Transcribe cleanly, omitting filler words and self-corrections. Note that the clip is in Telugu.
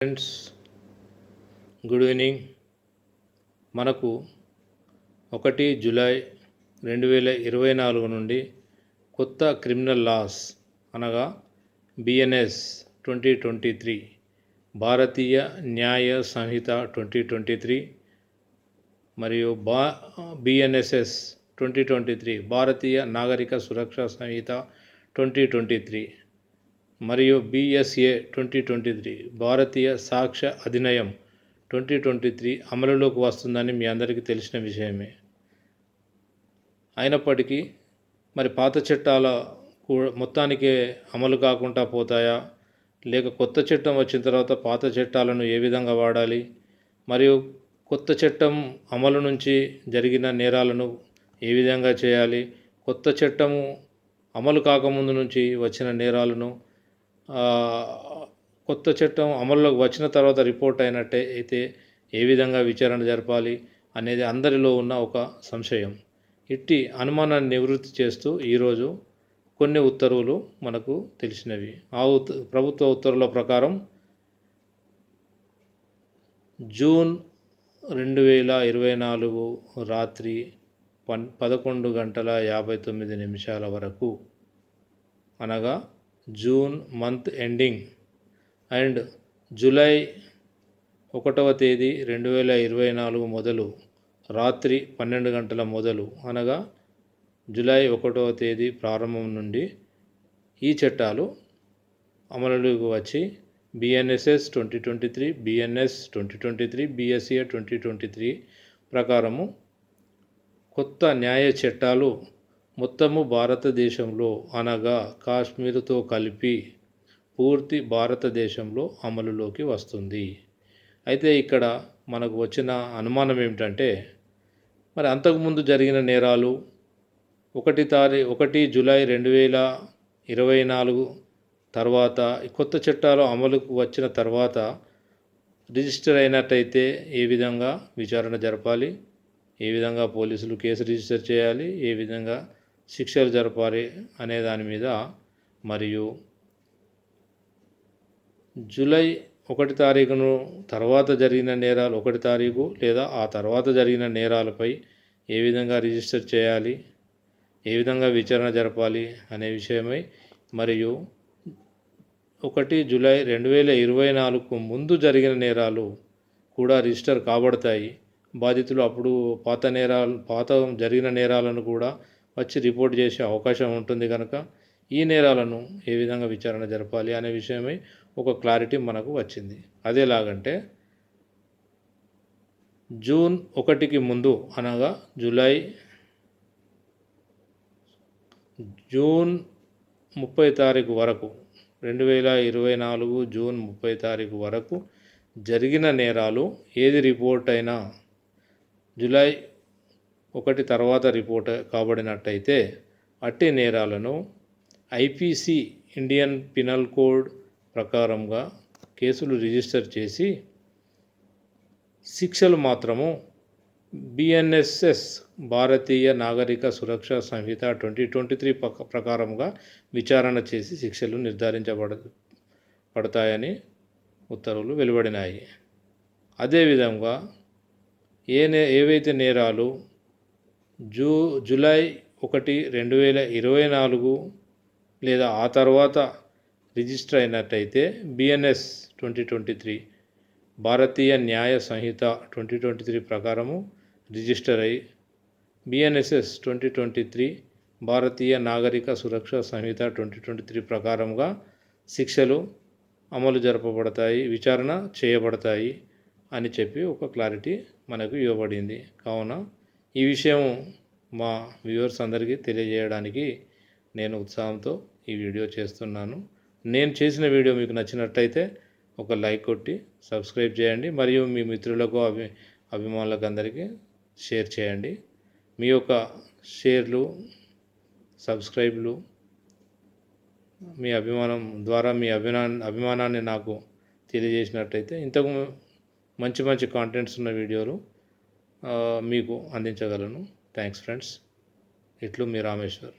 Friends, good evening. మనకు 1 జూలై 2024 నుండి కొత్త క్రిమినల్ లాస్ అనగా బిఎన్ఎస్ 2023 భారతీయ న్యాయ సంహిత 2023 మరియు బిఎన్ఎస్ఎస్ 2023 భారతీయ నాగరిక సురక్షా సంహిత 2023 మరియు బిఎస్ఏ 2023 భారతీయ సాక్ష్య అధినియం 2023 అమలులోకి వస్తుందని మీ అందరికీ తెలిసిన విషయమే. అయినప్పటికీ మరి పాత చట్టాల మొత్తానికే అమలు కాకుండా పోతాయా, లేక కొత్త చట్టం వచ్చిన తర్వాత పాత చట్టాలను ఏ విధంగా వాడాలి, మరియు కొత్త చట్టం అమలు నుంచి జరిగిన నేరాలను ఏ విధంగా చేయాలి, కొత్త చట్టము అమలు కాకముందు నుంచి వచ్చిన నేరాలను కొత్త చట్టం అమల్లోకి వచ్చిన తర్వాత రిపోర్ట్ అయితే ఏ విధంగా విచారణ జరపాలి అనేది అందరిలో ఉన్న ఒక సంశయం. ఇట్టి అనుమానాన్ని నివృత్తి చేస్తూ ఈరోజు కొన్ని ఉత్తర్వులు మనకు తెలిసినవి. ప్రభుత్వ ఉత్తర్వుల ప్రకారం జూన్ 2024 రాత్రి 11:59 వరకు అనగా June month ending and July 1వ తేదీ 2024 మొదలు రాత్రి 12 గంటల మొదలు అనగా జూలై 1వ తేదీ ప్రారంభం నుండి ఈ చట్టాలు అమలులోకి వచ్చి బిఎన్ఎస్ఎస్ 2023, బిఎన్ఎస్ 2023, బిఎస్ఏ 2023 ప్రకారము కొత్త న్యాయ చట్టాలు మొత్తము భారతదేశంలో అనగా కాశ్మీర్తో కలిపి పూర్తి భారతదేశంలో అమలులోకి వస్తుంది. అయితే ఇక్కడ మనకు వచ్చిన అనుమానం ఏమిటంటే, మరి అంతకుముందు జరిగిన నేరాలు 1 జూలై 2024 తర్వాత కొత్త చట్టాలు అమలుకు వచ్చిన తర్వాత రిజిస్టర్ అయినట్టయితే ఏ విధంగా విచారణ జరపాలి, ఏ విధంగా పోలీసులు కేసు రిజిస్టర్ చేయాలి, ఏ విధంగా శిక్షలు జరపాలి అనే దాని మీద, మరియు జూలై 1 తారీఖును తర్వాత జరిగిన నేరాలు 1 తారీఖు లేదా ఆ తర్వాత జరిగిన నేరాలపై ఏ విధంగా రిజిస్టర్ చేయాలి, ఏ విధంగా విచారణ జరపాలి అనే విషయమై, మరియు 1 జూలై 2024కు ముందు జరిగిన నేరాలు కూడా రిజిస్టర్ కాబడతాయి. బాధితులు అప్పుడు పాత జరిగిన నేరాలను కూడా వచ్చి రిపోర్ట్ చేసే అవకాశం ఉంటుంది కనుక ఈ నేరాలను ఏ విధంగా విచారణ జరపాలి అనే విషయమై ఒక క్లారిటీ మనకు వచ్చింది. అదేలాగంటే జూన్ 1కి ముందు అనగా జూన్ 30 తారీఖు వరకు 2024 జూన్ 30 తారీఖు వరకు జరిగిన నేరాలు ఏది రిపోర్ట్ అయినా జూలై 1 తర్వాత రిపోర్ట్ కాబడినట్టయితే అట్టి నేరాలను ఐపీసీ ఇండియన్ పినల్ కోడ్ ప్రకారంగా కేసులు రిజిస్టర్ చేసి శిక్షలు మాత్రము బిఎన్ఎస్ఎస్ భారతీయ నాగరిక సురక్షా సంహిత 2023 ప్రకారంగా విచారణ చేసి శిక్షలు నిర్ధారించబడతాయని ఉత్తర్వులు వెలువడినాయి. అదేవిధంగా ఏవైతే నేరాలు జూలై 1, 2024 లేదా ఆ తర్వాత రిజిస్టర్ అయినట్టయితే బిఎన్ఎస్ 2023 భారతీయ న్యాయ సంహిత 2023 ప్రకారము రిజిస్టర్ అయి బిఎన్ఎస్ఎస్ 2023 భారతీయ నాగరిక సురక్షా సంహిత 2023 ప్రకారంగా శిక్షలు అమలు జరపబడతాయి, విచారణ చేయబడతాయి అని చెప్పి ఒక క్లారిటీ మనకు ఇవ్వబడింది. కావున ఈ విషయం మా వ్యూవర్స్ అందరికీ తెలియజేయడానికి నేను ఉత్సాహంతో ఈ వీడియో చేస్తున్నాను. నేను చేసిన వీడియో మీకు నచ్చినట్టయితే ఒక లైక్ కొట్టి సబ్స్క్రైబ్ చేయండి, మరియు మీ మిత్రులకు అభిమానులకు అందరికీ షేర్ చేయండి. మీ యొక్క షేర్లు, సబ్స్క్రైబ్లు, మీ అభిమానం ద్వారా మీ అభిమానాన్ని నాకు తెలియజేసినట్టయితే ఇంతకు మంచి కాంటెంట్స్ ఉన్న వీడియోలు మీకు అందించగలను. Thanks friends. ఇట్లు మీ రామేశ్వర్.